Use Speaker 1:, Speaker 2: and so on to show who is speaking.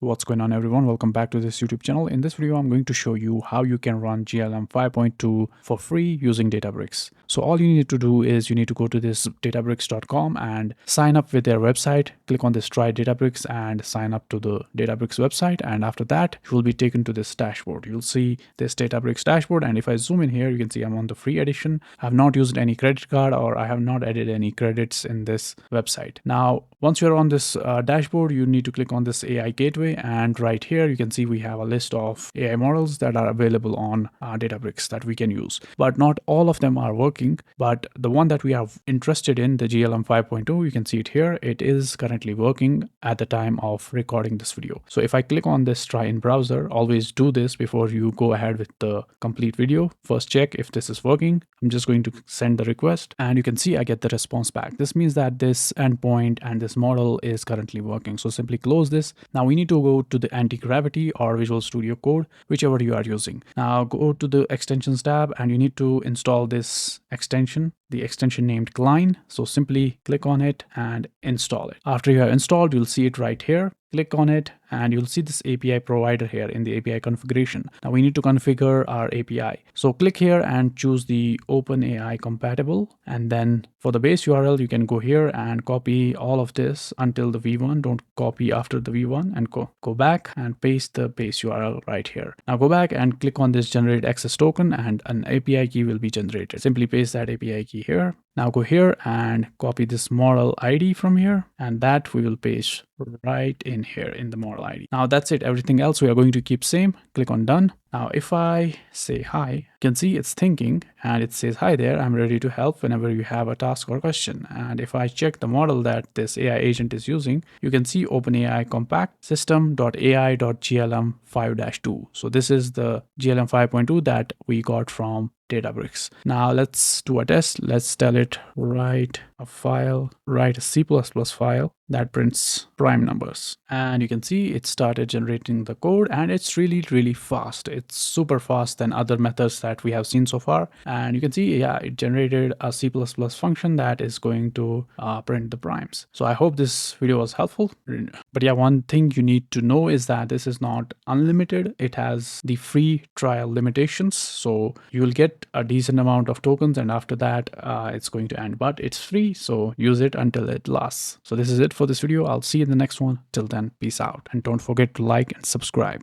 Speaker 1: What's going on, everyone? Welcome back to this YouTube channel. In this video, I'm going to show you how you can run GLM 5.2 for free using Databricks. So all you need to do is you need to go to this databricks.com and sign up with their website. Click on this Try Databricks and sign up to the Databricks website. And after that, you will be taken to this dashboard. You'll see this Databricks dashboard. And if I zoom in here, you can see I'm on the free edition. I have not used any credit card or I have not added any credits in this website. Now, once you're on this dashboard, you need to click on this AI gateway. And right here, you can see we have a list of AI models that are available on Databricks that we can use. But not all of them are working. But the one that we are interested in, the GLM 5.2, you can see it here. It is currently working at the time of recording this video. So if I click on this try in browser, always do this before you go ahead with the complete video. First check if this is working. I'm just going to send the request and you can see I get the response back. This means that this endpoint and this model is currently working. So simply close this. Now we need to go to the Antigravity or Visual Studio Code, whichever you are using. Now go to the extensions tab and you need to install this extension, the extension named cline. So simply click on it and install it. After you have installed, you'll see it right here. Click on it and you'll see this API provider here in the API configuration. Now we need to configure our API. So click here and choose the OpenAI compatible. And then for the base URL, you can go here and copy all of this until the V1. Don't copy after the V1 and go back and paste the base URL right here. Now go back and click on this generate access token and an API key will be generated. Simply paste that API key here. Now go here and copy this model ID from here and that we will paste right in here in the model ID. Now that's it. Everything else we are going to keep same. Click on done. Now if I say hi, you can see it's thinking and it says hi there, I'm ready to help whenever you have a task or question. And if I check the model that this AI agent is using, you can see OpenAI compact system.ai.glm 5-2. So this is the GLM 5.2 that we got from Databricks. Now let's do a test. Let's tell it write a file, write a C++ file that prints prime numbers. And you can see it started generating the code and it's really fast. It's super fast than other methods that we have seen so far. And you can see, yeah, it generated a C++ function that is going to print the primes. So I hope this video was helpful. But yeah, one thing you need to know is that this is not unlimited. It has the free trial limitations. So you will get a decent amount of tokens and after that it's going to end, but it's free. So use it until it lasts. So this is it for this video. I'll see you in the next one. Till then, peace out. And don't forget to like and subscribe.